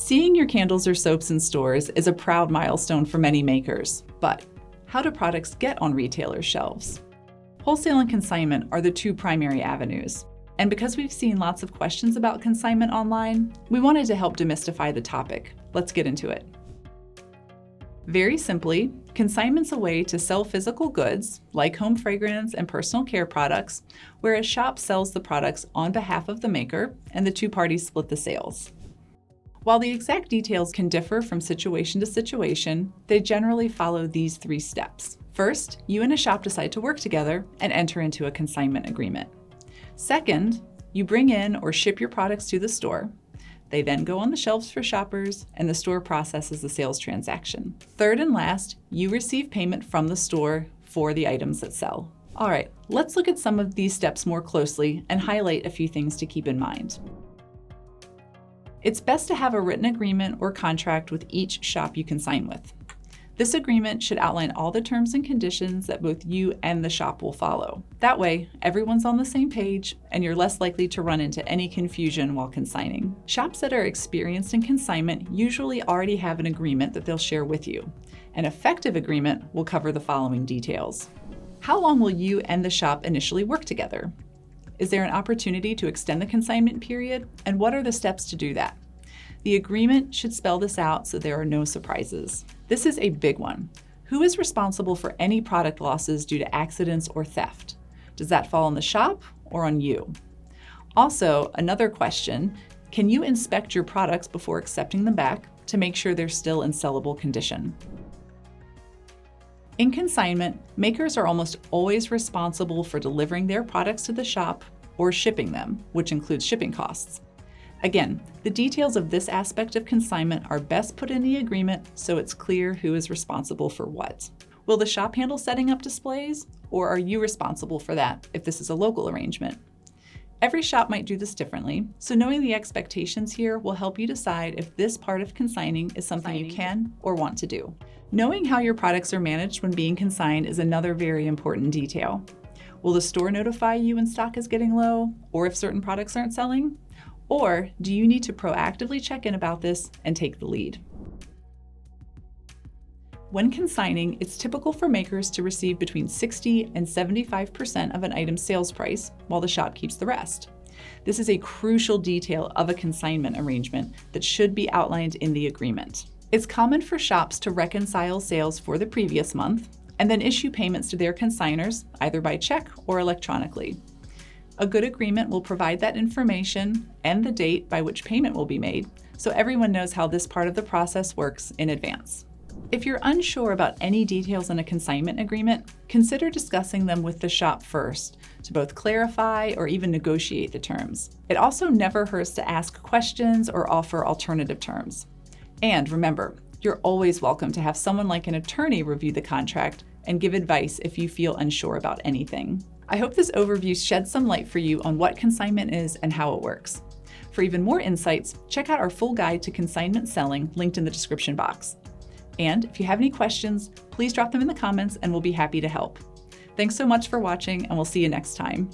Seeing your candles or soaps in stores is a proud milestone for many makers, but how do products get on retailers' shelves? Wholesale and consignment are the two primary avenues. And because we've seen lots of questions about consignment online, we wanted to help demystify the topic. Let's get into it. Very simply, consignment's a way to sell physical goods, like home fragrance and personal care products, where a shop sells the products on behalf of the maker and the two parties split the sales. While the exact details can differ from situation to situation, they generally follow these 3 steps. First, you and a shop decide to work together and enter into a consignment agreement. Second, you bring in or ship your products to the store. They then go on the shelves for shoppers, and the store processes the sales transaction. Third and last, you receive payment from the store for the items that sell. All right, let's look at some of these steps more closely and highlight a few things to keep in mind. It's best to have a written agreement or contract with each shop you consign with. This agreement should outline all the terms and conditions that both you and the shop will follow. That way, everyone's on the same page and you're less likely to run into any confusion while consigning. Shops that are experienced in consignment usually already have an agreement that they'll share with you. An effective agreement will cover the following details. How long will you and the shop initially work together? Is there an opportunity to extend the consignment period? And what are the steps to do that? The agreement should spell this out so there are no surprises. This is a big one. Who is responsible for any product losses due to accidents or theft? Does that fall on the shop or on you? Also, another question, can you inspect your products before accepting them back to make sure they're still in sellable condition? In consignment, makers are almost always responsible for delivering their products to the shop or shipping them, which includes shipping costs. Again, the details of this aspect of consignment are best put in the agreement so it's clear who is responsible for what. Will the shop handle setting up displays, or are you responsible for that if this is a local arrangement? Every shop might do this differently, so knowing the expectations here will help you decide if this part of consigning is something you can or want to do. Knowing how your products are managed when being consigned is another very important detail. Will the store notify you when stock is getting low, or if certain products aren't selling? Or do you need to proactively check in about this and take the lead? When consigning, it's typical for makers to receive between 60 and 75% of an item's sales price, while the shop keeps the rest. This is a crucial detail of a consignment arrangement that should be outlined in the agreement. It's common for shops to reconcile sales for the previous month and then issue payments to their consignors, either by check or electronically. A good agreement will provide that information and the date by which payment will be made, so everyone knows how this part of the process works in advance. If you're unsure about any details in a consignment agreement, consider discussing them with the shop first to both clarify or even negotiate the terms. It also never hurts to ask questions or offer alternative terms. And remember, you're always welcome to have someone like an attorney review the contract and give advice if you feel unsure about anything. I hope this overview sheds some light for you on what consignment is and how it works. For even more insights, check out our full guide to consignment selling linked in the description box. And if you have any questions, please drop them in the comments and we'll be happy to help. Thanks so much for watching, and we'll see you next time.